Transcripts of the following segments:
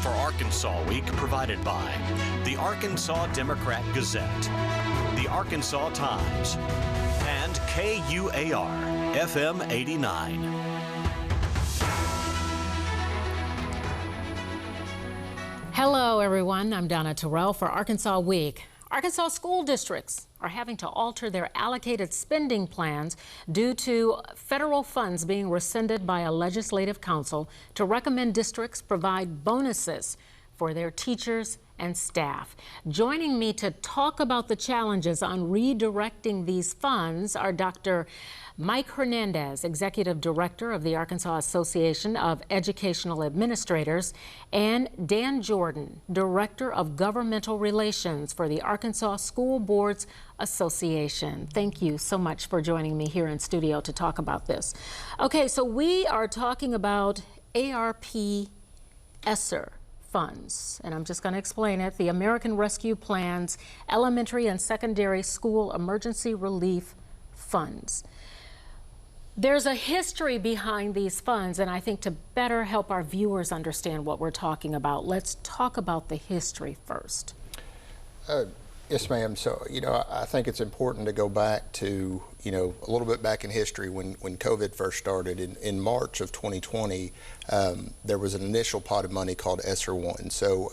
for Arkansas Week provided by the Arkansas Democrat Gazette, the Arkansas Times, and KUAR FM 89. Hello, everyone. I'm Donna Terrell for Arkansas Week. Arkansas school districts are having to alter their allocated spending plans due to federal funds being rescinded by a legislative council to recommend districts provide bonuses for their teachers and staff. Joining me to talk about the challenges on redirecting these funds are Dr. Mike Hernandez, Executive Director of the Arkansas Association of Educational Administrators, and Dan Jordan, Director of Governmental Relations for the Arkansas School Boards Association. Thank you so much for joining me here in studio to talk about this. Okay, so we are talking about ARP ESSER funds, and I'm just going to explain it. The American Rescue Plan's Elementary and Secondary School Emergency Relief Funds. There's a history behind these funds, and I think to better help our viewers understand what we're talking about, let's talk about the history first. Yes, ma'am. So, I think it's important to go back to, a little bit back in history when COVID first started. In March of 2020, there was an initial pot of money called ESSER 1. So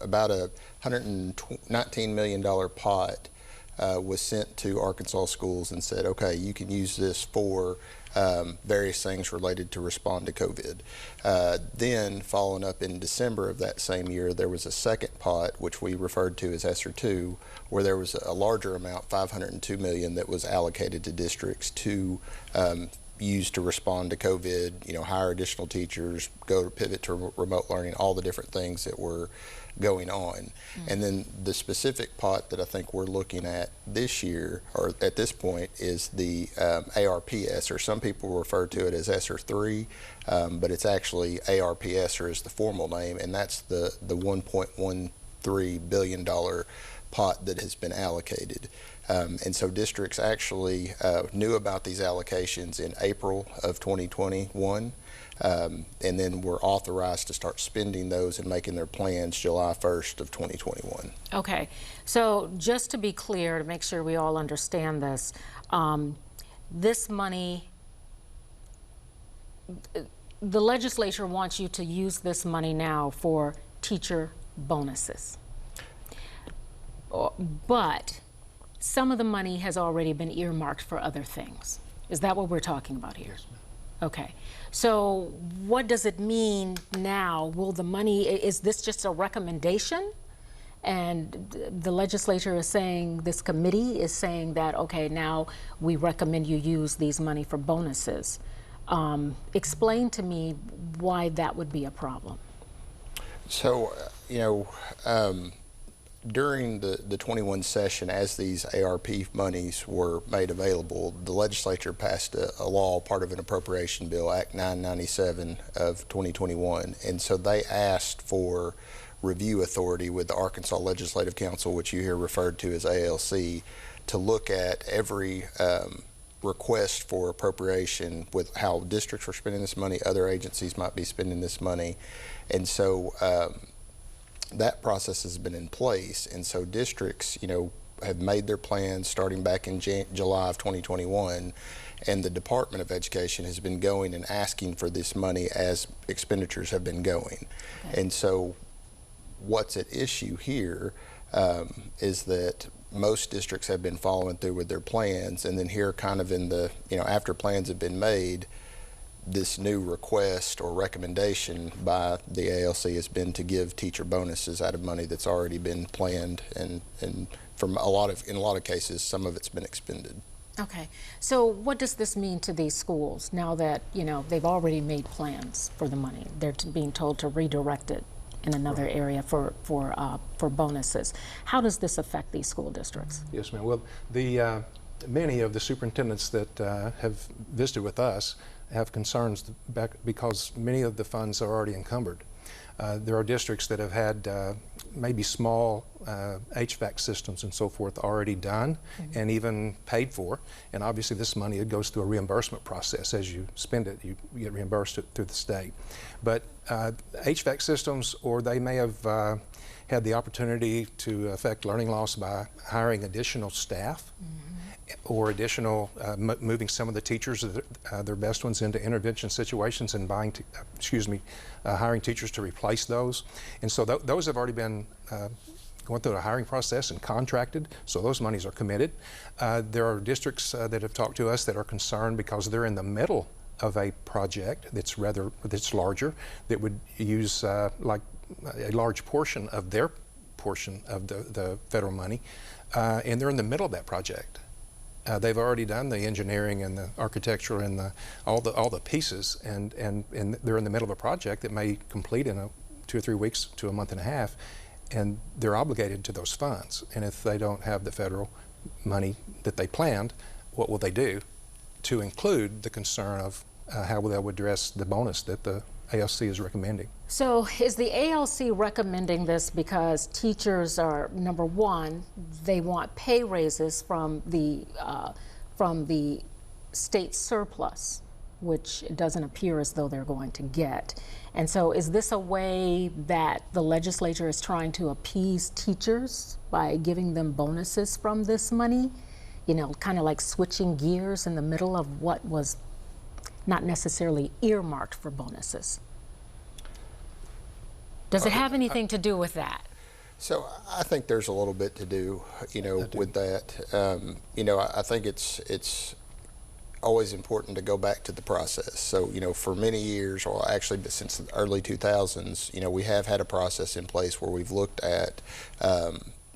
about a $119 million pot was sent to Arkansas schools and said, okay, you can use this for various things related to respond to COVID. Then, following up in December of that same year, there was a second pot, which we referred to as ESSER 2, where there was a larger amount, $502 million, that was allocated to districts to use to respond to COVID, hire additional teachers, go to pivot to remote learning, all the different things that were going on. And then the specific pot that I think we're looking at this year, or at this point, is the ARP ESSER. Some people refer to it as ESSER 3, but it's actually ARP ESSER is the formal name, and that's the $1.13 billion pot that has been allocated. And so districts actually knew about these allocations in April of 2021, and then were authorized to start spending those and making their plans July 1st of 2021. Okay, so just to be clear, to make sure we all understand this, this money, the legislature wants you to use this money now for teacher bonuses. But some of the money has already been earmarked for other things. Is that what we're talking about here? Yes, ma'am. Okay. So what does it mean now? Will the money, is this just a recommendation? And the legislature is saying, this committee is saying that, okay, now we recommend you use these money for bonuses. Explain to me why that would be a problem. So, during the 21 session, as these ARP monies were made available, the legislature passed a law, part of an appropriation bill, Act 997 of 2021. And so they asked for review authority with the Arkansas Legislative Council, which you hear referred to as ALC, to look at every request for appropriation with how districts are spending this money, other agencies might be spending this money. And so that process has been in place, and so districts, have made their plans starting back in July of 2021, and the Department of Education has been going and asking for this money as expenditures have been going. Okay. And so what's at issue here is that most districts have been following through with their plans, and then here kind of in the, after plans have been made, this new request or recommendation by the ALC has been to give teacher bonuses out of money that's already been planned, and from in a lot of cases, some of it's been expended. Okay, so what does this mean to these schools now that they've already made plans for the money? They're being told to redirect it in another area for bonuses. How does this affect these school districts? Yes, ma'am. Well, many of the superintendents that have visited with us have concerns because many of the funds are already encumbered. There are districts that have had maybe small HVAC systems and so forth already done and even paid for. And obviously this money, it goes through a reimbursement process. As you spend it, you get reimbursed through the state. But HVAC systems, or they may have had the opportunity to affect learning loss by hiring additional staff or additional, moving some of the teachers, their best ones, into intervention situations and hiring teachers to replace those. And so those have already been going through a hiring process and contracted, so those monies are committed. There are districts that have talked to us that are concerned because they're in the middle of a project that's larger, that would use like a large portion of their portion of the federal money, and they're in the middle of that project. They've already done the engineering and the architecture and all the pieces, and they're in the middle of a project that may complete in 2 or 3 weeks to a month and a half, and they're obligated to those funds. And if they don't have the federal money that they planned, what will they do to include the concern of how they'll address the bonus that the ALC is recommending? So is the ALC recommending this because teachers are, number one, they want pay raises from the state surplus, which it doesn't appear as though they're going to get. And so is this a way that the legislature is trying to appease teachers by giving them bonuses from this money? You know, kind of like switching gears in the middle of what was not necessarily earmarked for bonuses. Does it have anything to do with that? So I think there's a little bit to do, with that. I think it's always important to go back to the process. So, for many years, or actually since the early 2000s, we have had a process in place where we've looked at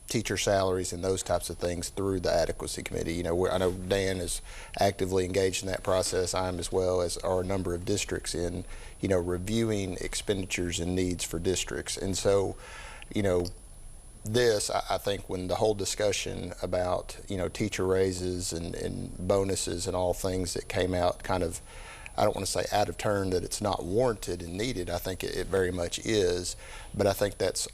teacher salaries and those types of things through the adequacy committee. I know Dan is actively engaged in that process. I am, as well as are a number of districts, in reviewing expenditures and needs for districts. And so this, I think, when the whole discussion about teacher raises and bonuses and all things that came out kind of, I don't want to say out of turn, that it's not warranted and needed. I think it very much is, but I think that's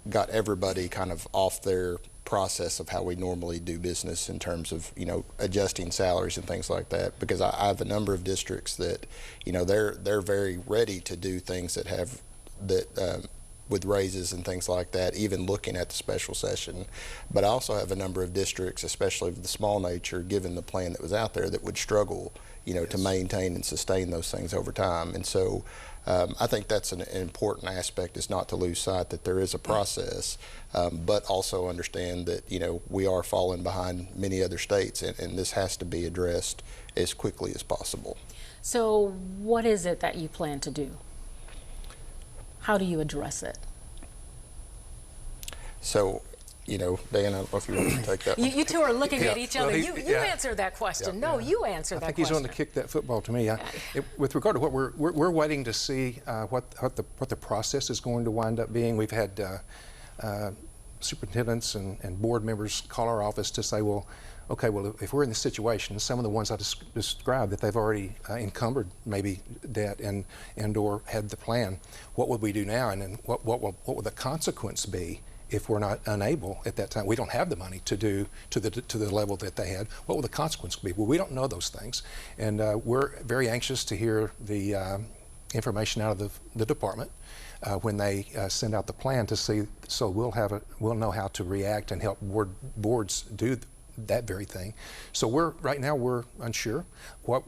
got everybody kind of off their process of how we normally do business in terms of adjusting salaries and things like that. Because I have a number of districts that they're very ready to do things with raises and things like that, even looking at the special session. But I also have a number of districts, especially of the small nature, given the plan that was out there, that would struggle to maintain and sustain those things over time. And so I think that's an important aspect, is not to lose sight that there is a process, but also understand that we are falling behind many other states, and this has to be addressed as quickly as possible. So what is it that you plan to do? How do you address it? So, Dan, I don't know if you want to take that one. You two are looking at each other. Well, you answer that question. No, you answer that question. I think he's going to kick that football to me. With regard to what we're waiting to see what the process is going to wind up being. We've had superintendents and board members call our office to say, well, if we're in this situation, some of the ones I described, that they've already encumbered maybe debt and or had the plan, what would we do now? And then what would the consequence be if we're not unable at that time? We don't have the money to do to the level that they had. What will the consequence be? Well, we don't know those things, and we're very anxious to hear the information out of the department when they send out the plan to see. So we'll know how to react and help boards do that very thing. So right now we're unsure. What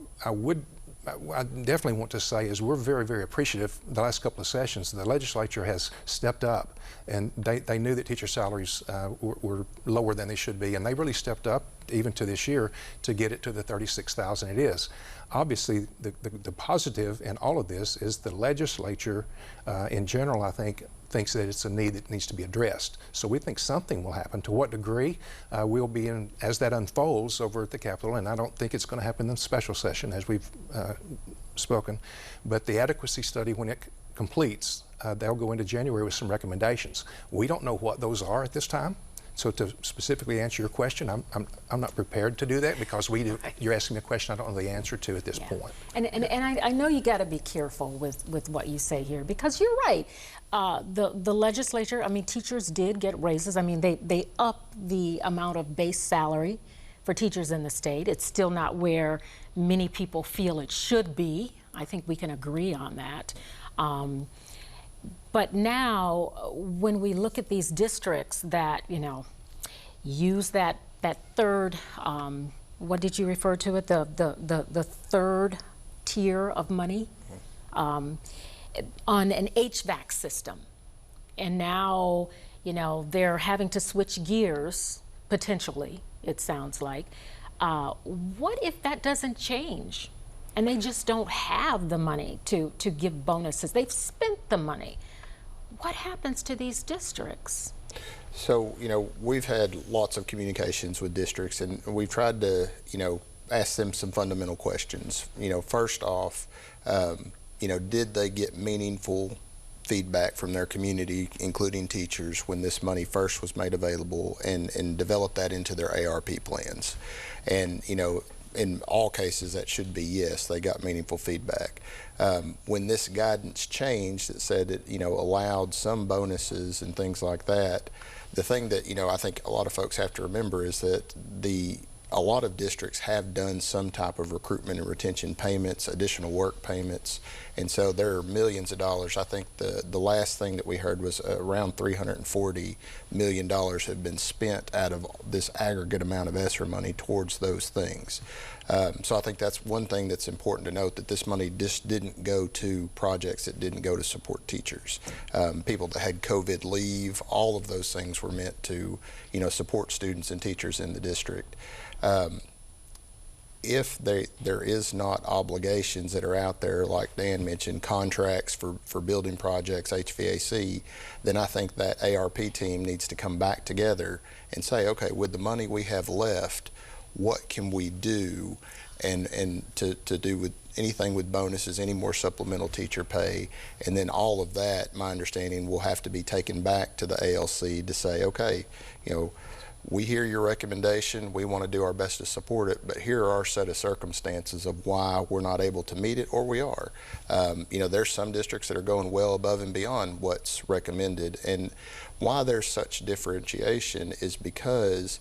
I definitely want to say is we're very, very appreciative. The last couple of sessions, the legislature has stepped up, and they knew that teacher salaries were lower than they should be, and they really stepped up even to this year to get it to the $36,000 it is. Obviously, the positive in all of this is the legislature in general, I think, thinks that it's a need that needs to be addressed. So we think something will happen. To what degree we'll be in as that unfolds over at the Capitol, and I don't think it's going to happen in the special session as we've spoken. But the adequacy study, when it completes, they'll go into January with some recommendations. We don't know what those are at this time, So to specifically answer your question, I'm not prepared to do that because you're asking me a question I don't know the answer to at this point. And I know you got to be careful with what you say here, because you're right. The legislature, I mean, teachers did get raises. I mean, they upped the amount of base salary for teachers in the state. It's still not where many people feel it should be. I think we can agree on that. But now, when we look at these districts that, you know, use that third, what did you refer to it, the third tier of money on an HVAC system, and now, you know, they're having to switch gears potentially, it sounds like. What if that doesn't change and they just don't have the money to give bonuses? They've spent the money. What happens to these districts? So, you know, we've had lots of communications with districts, and we've tried to, you know, ask them some fundamental questions. You know, first off, you know, did they get meaningful feedback from their community, including teachers, when this money first was made available, and develop that into their ARP plans? And, you know, in all cases, that should be yes, they got meaningful feedback. When this guidance changed, it said it, you know, allowed some bonuses and things like that. The thing that, you know, I think a lot of folks have to remember is that a lot of districts have done some type of recruitment and retention payments, additional work payments, and so there are millions of dollars. I think the last thing that we heard was around $340 million have been spent out of this aggregate amount of ESSER money towards those things. So I think that's one thing that's important to note, that this money just didn't go to projects, it didn't go to support teachers. People that had COVID leave, all of those things were meant to, you know, support students and teachers in the district. If there is not obligations that are out there, like Dan mentioned, contracts for building projects, HVAC, then I think that ARP team needs to come back together and say, okay, with the money we have left, what can we do, and to do with anything with bonuses, any more supplemental teacher pay, and then all of that, my understanding, will have to be taken back to the ALC to say, okay, you know, we hear your recommendation, we want to do our best to support it, but here are our set of circumstances of why we're not able to meet it, or we are. You know, there's some districts that are going well above and beyond what's recommended, and why there's such differentiation is because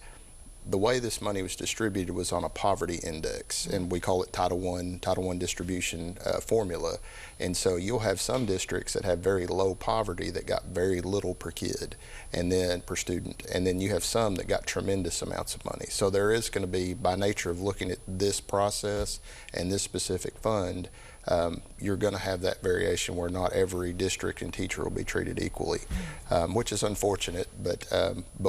the way this money was distributed was on a poverty index, and we call it Title I distribution formula. And so you'll have some districts that have very low poverty that got very little per kid and then per student, and then you have some that got tremendous amounts of money. So there is going to be, by nature of looking at this process and this specific fund, you're going to have that variation where not every district and teacher will be treated equally, which is unfortunate. But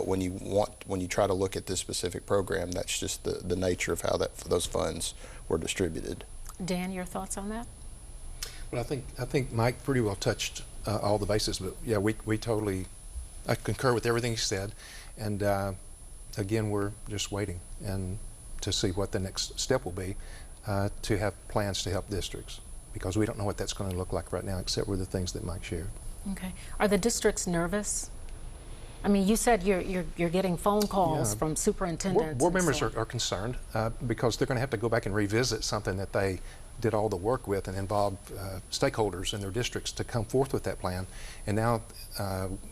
when you try to look at this specific program, that's just the nature of how those funds were distributed. Dan, your thoughts on that? Well, I think Mike pretty well touched all the bases, but yeah, I concur with everything he said, and again, we're just waiting and to see what the next step will be to have plans to help districts, because we don't know what that's going to look like right now, except for the things that Mike shared. Okay. Are the districts nervous? I mean, you said you're getting phone calls from superintendents. Board members are concerned because they're going to have to go back and revisit something that they did all the work with and involved stakeholders in their districts to come forth with that plan. And now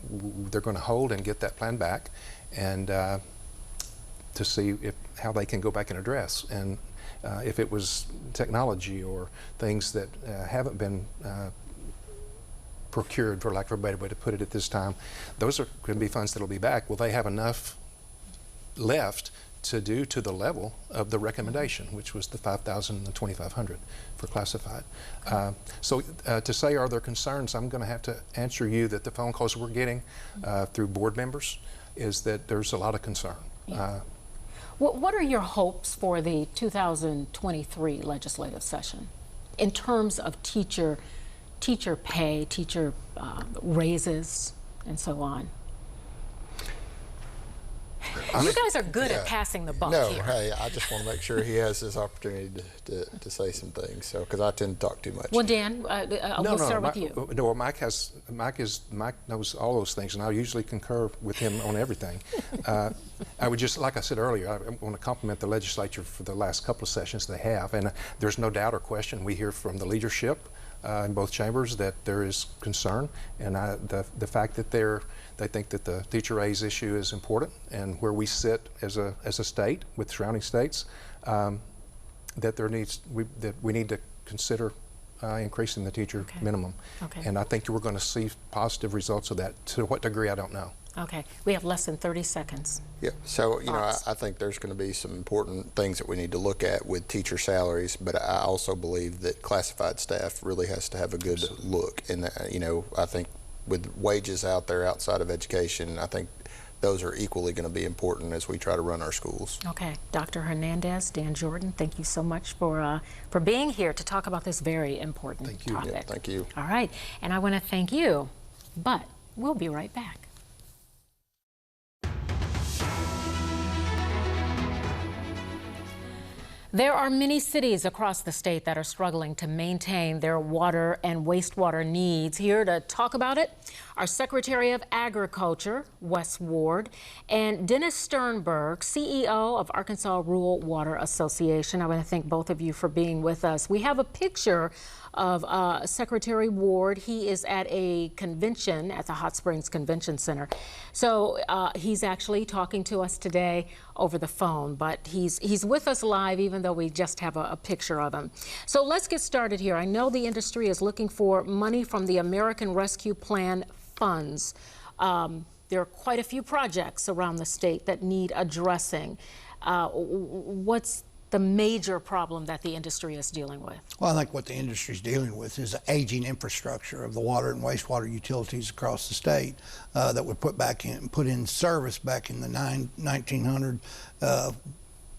they're going to hold and get that plan back, and to see how they can go back and address. And if it was technology or things that haven't been procured, for lack of a better way to put it at this time, those are going to be funds that will be back. Will they have enough left to do to the level of the recommendation, which was the 5,000 and the 2,500 for classified? So to say, are there concerns, I'm going to have to answer you that the phone calls we're getting through board members is that there's a lot of concern. Yeah. What are your hopes for the 2023 legislative session in terms of teacher pay, teacher raises, and so on? You guys are good at passing the buck No, here. hey, I just want to make sure he has his opportunity to say some things, so because I tend to talk too much. Well, Dan, we'll start with you. No, Mike knows all those things, and I usually concur with him on everything. I would just, like I said earlier, I want to compliment the legislature for the last couple of sessions they have, and there's no doubt or question we hear from the leadership in both chambers that there is concern, and the fact that they think that the teacher aids issue is important, and where we sit as a state with surrounding states, that we need to consider increasing the teacher minimum. Okay. And I think we're going to see positive results of that. To what degree, I don't know. Okay, we have less than 30 seconds. Yeah, so I think there's going to be some important things that we need to look at with teacher salaries, but I also believe that classified staff really has to have a good look. And I think with wages out there outside of education, I think those are equally going to be important as we try to run our schools. Okay, Dr. Hernandez, Dan Jordan, thank you so much for being here to talk about this very important topic. Yeah, thank you. All right, and I want to thank you, but we'll be right back. There are many cities across the state that are struggling to maintain their water and wastewater needs. Here to talk about it, our Secretary of Agriculture, Wes Ward, and Dennis Sternberg, CEO of Arkansas Rural Water Association. I want to thank both of you for being with us. We have a picture of Secretary Ward. He is at a convention at the Hot Springs Convention Center. So he's actually talking to us today over the phone, but he's with us live even though we just have a picture of him. So let's get started here. I know the industry is looking for money from the American Rescue Plan funds. There are quite a few projects around the state that need addressing. What's the major problem that the industry is dealing with? Well, I think what the industry is dealing with is the aging infrastructure of the water and wastewater utilities across the state that were put in service back in the 1900s,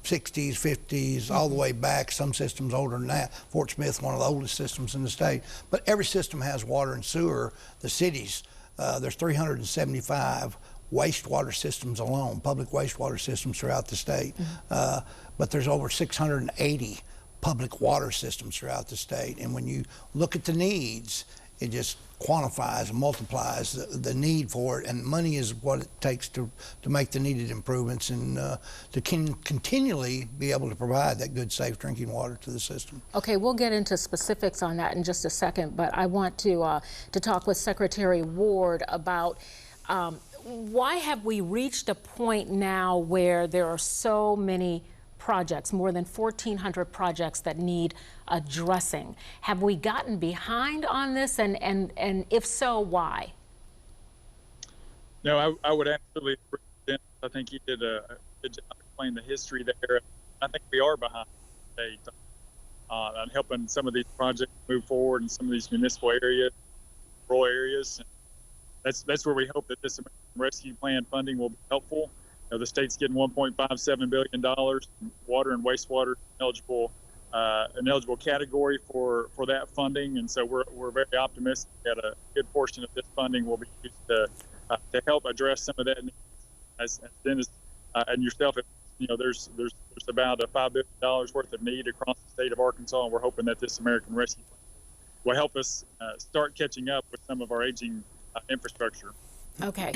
60s, 50s, all the way back. Some systems older than that. Fort Smith, one of the oldest systems in the state. But every system has water and sewer. The cities, there's 375 wastewater systems alone, public wastewater systems throughout the state. But there's over 680 public water systems throughout the state. And when you look at the needs, it just quantifies and multiplies the need for it. And money is what it takes to make the needed improvements and to continually be able to provide that good, safe drinking water to the system. Okay, we'll get into specifics on that in just a second, but I want to talk with Secretary Ward about why have we reached a point now where there are so many projects, more than 1,400 projects that need addressing? Have we gotten behind on this, and if so, why? No, I would absolutely agree. I think you did a good job explaining the history there. I think we are behind the state on helping some of these projects move forward in some of these municipal areas, rural areas. That's where we hope that this American Rescue Plan funding will be helpful. The state's getting $1.57 billion in water and wastewater an eligible category for that funding, and so we're very optimistic that a good portion of this funding will be used to help address some of that. As Dennis and yourself, there's about $5 billion worth of need across the state of Arkansas, and we're hoping that this American Rescue Plan will help us start catching up with some of our aging infrastructure. Okay,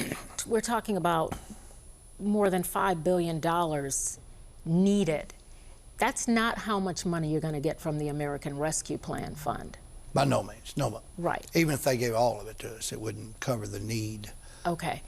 we're talking about more than $5 billion needed. That's not how much money you're going to get from the American Rescue Plan Fund. By no means, no. Right. Even if they gave all of it to us, it wouldn't cover the need. Okay.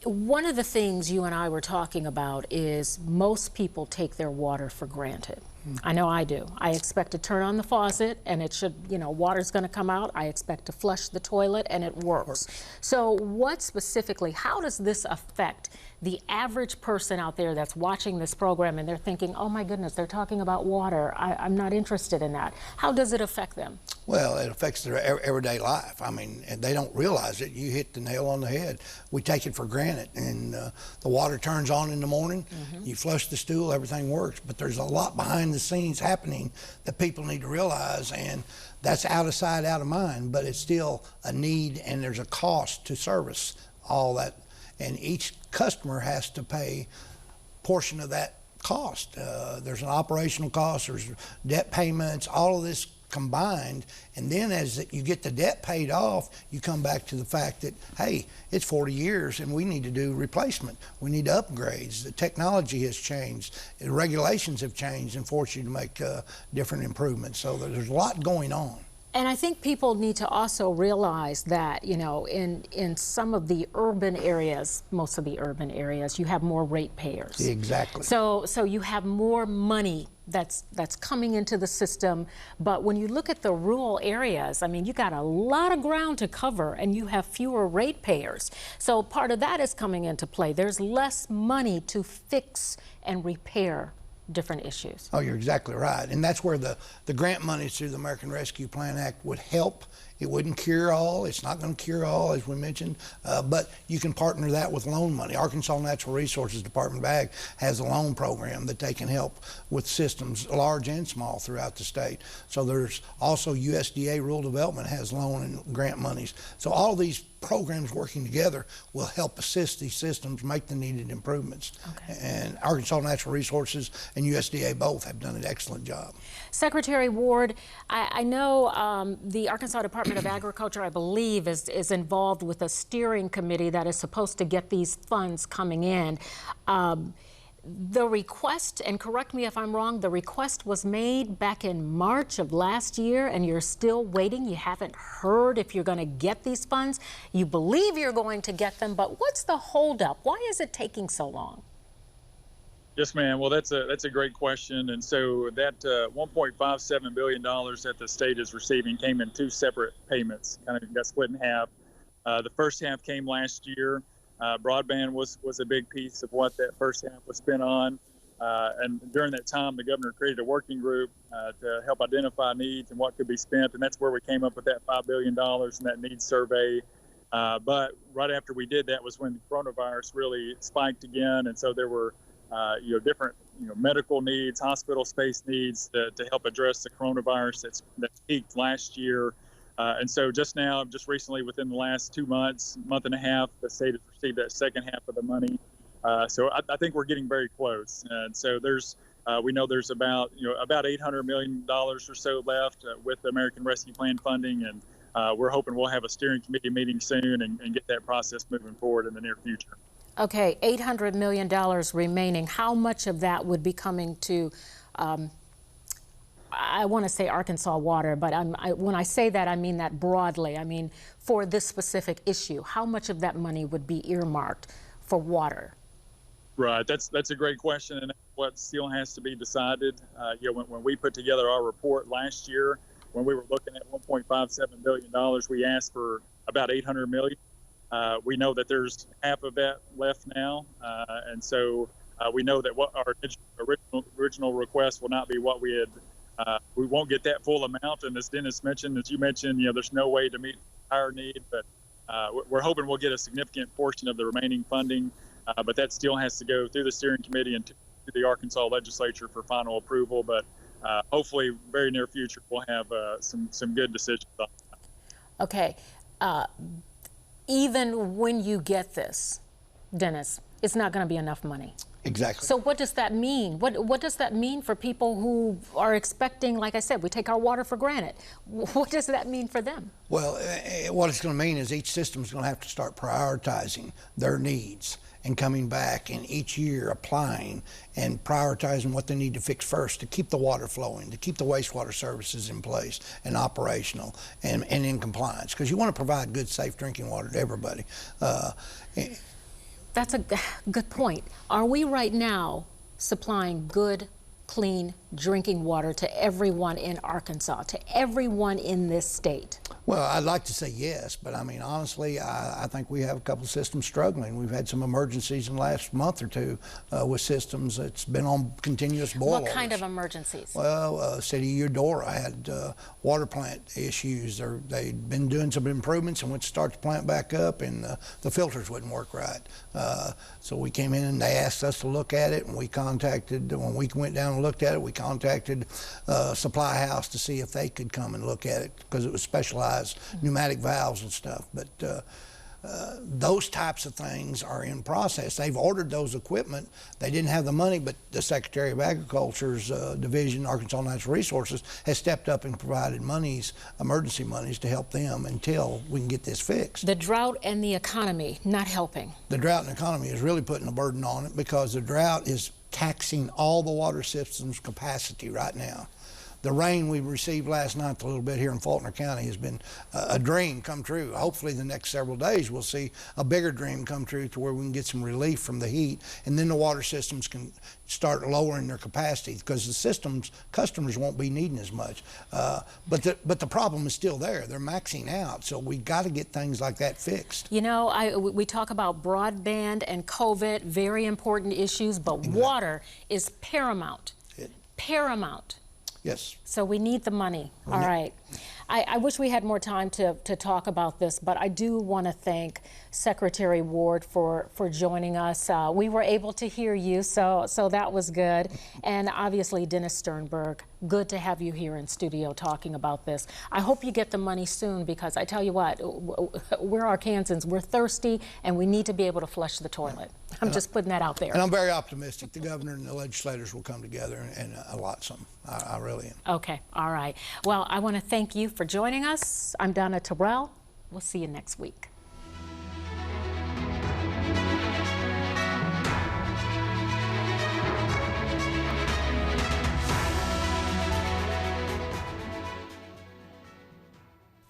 One of the things you and I were talking about is most people take their water for granted. I know I do. I expect to turn on the faucet and it should, water's going to come out. I expect to flush the toilet and it works. So what specifically, how does this affect the average person out there that's watching this program and they're thinking, oh my goodness, they're talking about water. I'm not interested in that. How does it affect them? Well, it affects their everyday life. I mean, and they don't realize it. You hit the nail on the head. We take it for granted. And the water turns on in the morning, you flush the stool, everything works. But there's a lot behind the scenes happening that people need to realize, and that's out of sight, out of mind, but it's still a need, and there's a cost to service all that. And each customer has to pay portion of that cost. There's an operational cost, there's debt payments, all of this combined, and then as you get the debt paid off, you come back to the fact that, hey, it's 40 years and we need to do replacement. We need upgrades. The technology has changed. The regulations have changed and force you to make different improvements. So there's a lot going on. And I think people need to also realize that, you know, in some of the urban areas, most of the urban areas, you have more ratepayers. Exactly. So you have more money that's coming into the system. But when you look at the rural areas, I mean, you got a lot of ground to cover and you have fewer ratepayers. So part of that is coming into play. There's less money to fix and repair different issues. Oh, you're exactly right. And that's where the grant money through the American Rescue Plan Act would help. It wouldn't cure all. It's not going to cure all, as we mentioned, but you can partner that with loan money. Arkansas Natural Resources Department of Ag has a loan program that they can help with systems, large and small, throughout the state. So there's also USDA Rural Development has loan and grant monies. So all these programs working together will help assist these systems make the needed improvements. Okay. And Arkansas Natural Resources and USDA both have done an excellent job. Secretary Ward, I know the Arkansas Department of Agriculture, I believe, is involved with a steering committee that is supposed to get these funds coming in. The request, and correct me if I'm wrong, the request was made back in March of last year and you're still waiting. You haven't heard if you're going to get these funds. You believe you're going to get them, but what's the holdup? Why is it taking so long? Yes, ma'am. Well, that's a great question. And so that $1.57 billion that the state is receiving came in two separate payments, kind of got split in half. The first half came last year. Broadband was a big piece of what that first half was spent on. And during that time, the governor created a working group to help identify needs and what could be spent. And that's where we came up with that $5 billion in that needs survey. But right after we did that was when the coronavirus really spiked again. And so there were different medical needs, hospital space needs to help address the coronavirus that peaked last year. And so just recently, within the last 2 months, month and a half, the state has received that second half of the money. So I think we're getting very close. And so we know there's about $800 million or so left with the American Rescue Plan funding. And we're hoping we'll have a steering committee meeting soon and get that process moving forward in the near future. Okay, $800 million remaining. How much of that would be coming to I want to say Arkansas Water, but when I say that, I mean that broadly. I mean, for this specific issue, how much of that money would be earmarked for water? Right. That's a great question, and what still has to be decided. When we put together our report last year, when we were looking at $1.57 billion, we asked for about $800 million. We know that there's half of that left now, and so we know that what our original request will not be what we had. We won't get that full amount, and as Dennis mentioned, as you mentioned, there's no way to meet our need, but we're hoping we'll get a significant portion of the remaining funding, but that still has to go through the steering committee and to the Arkansas legislature for final approval, but hopefully very near future we'll have some good decisions on that. Okay. Even when you get this, Dennis, it's not going to be enough money. Exactly. So what does that mean? What does that mean for people who are expecting, like I said, we take our water for granted. What does that mean for them? Well, what it's going to mean is each system is going to have to start prioritizing their needs and coming back and each year applying and prioritizing what they need to fix first to keep the water flowing, to keep the wastewater services in place and operational and in compliance, because you want to provide good, safe drinking water to everybody. That's a good point. Are we right now supplying good, clean drinking water to everyone in Arkansas, to everyone in this state? Well, I'd like to say yes, but I mean, honestly, I think we have a couple of systems struggling. We've had some emergencies in the last month or two with systems that's been on continuous boil. What kind of emergencies? Well, City of Eudora had water plant issues. They'd been doing some improvements and went to start the plant back up, and the filters wouldn't work right. So we came in and they asked us to look at it, and when we went down and looked at it, we contacted Supply House to see if they could come and look at it, because it was specialized pneumatic valves and stuff. But Those types of things are in process. They've ordered those equipment. They didn't have the money, but the Secretary of Agriculture's division, Arkansas Natural Resources, has stepped up and provided monies, emergency monies, to help them until we can get this fixed. The drought and the economy not helping. The drought and economy is really putting a burden on it because the drought is taxing all the water system's capacity right now. The rain we received last night a little bit here in Faulkner County has been a dream come true. Hopefully the next several days we'll see a bigger dream come true to where we can get some relief from the heat, and then the water systems can start lowering their capacity because the system's customers won't be needing as much. But the problem is still there. They're maxing out, so we got to get things like that fixed. You know, we talk about broadband and COVID, very important issues, but water is paramount. Paramount. Yes. So we need the money. All right. I wish we had more time to talk about this, but I do want to thank Secretary Ward for joining us. We were able to hear you, so that was good. And obviously, Dennis Sternberg, good to have you here in studio talking about this. I hope you get the money soon, because I tell you what, we're Arkansans, we're thirsty, and we need to be able to flush the toilet. I'm just putting that out there. And I'm very optimistic the governor and the legislators will come together and allot some. I really am. Okay, all right. Well, I want to thank you for joining us. I'm Donna Terrell. We'll see you next week.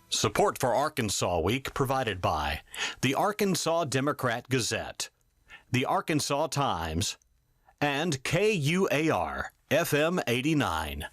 Support for Arkansas Week provided by the Arkansas Democrat Gazette, the Arkansas Times, and KUAR FM 89.